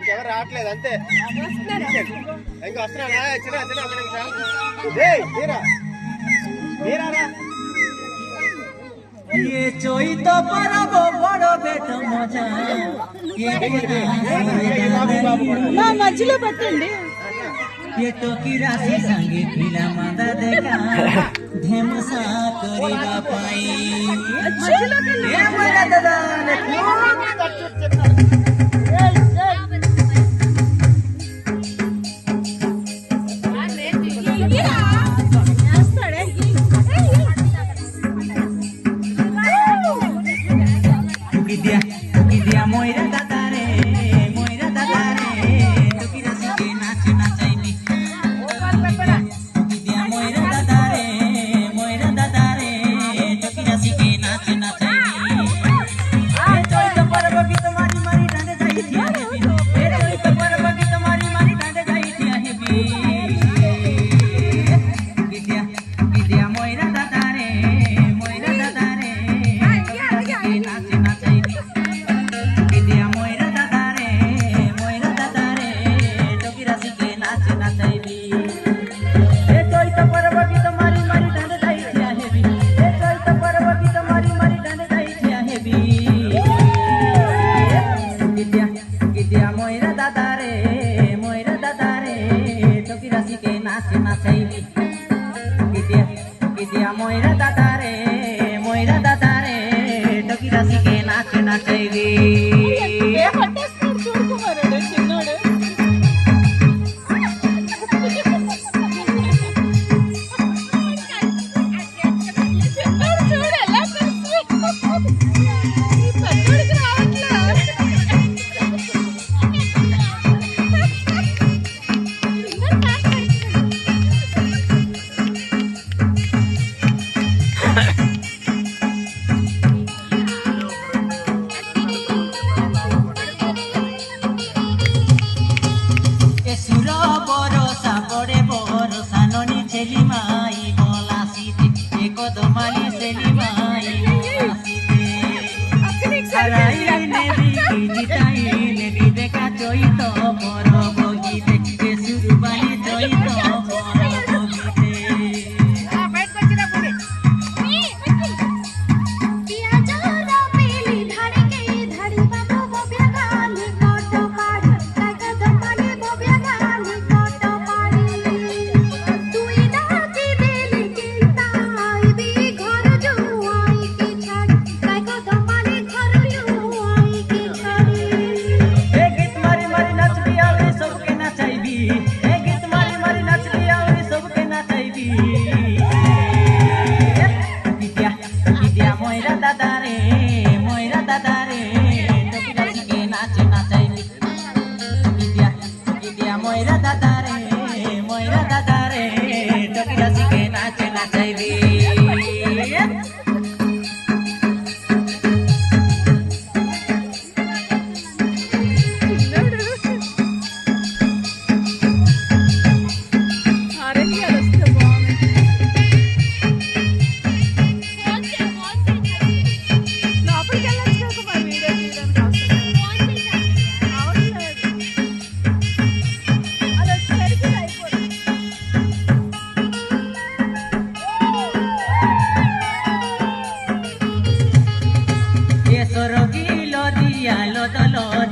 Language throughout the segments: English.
ఇంకెవరు రావట్లేదు అంతే. ఇంకా వస్తున్నానా? చిన్న చిన్న ఒక నిమిషం. ये चोइत परब बड़ बेट मजा మధ్యలో పెట్టండి. ये टोकी राशि संगे पीला मादा देखा धेमसा करिबा पाई ए मोरा दादा ने Dia moira dadare toki rasi ke naach nachaini dia moira dadare toki rasi ke naach nachaini e choi to parab ki tumhari mari dande jai thia hebi e choi to parab ki tumhari mari dande jai thia hebi dia moira dadare toki rasi ke naach nachaini Moira dadare, toki rasi ke naach nachaini.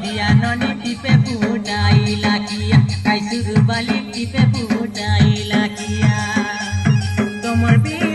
Dia noni tipe budai lakia kai suru balik tipe budai lakia tomor bi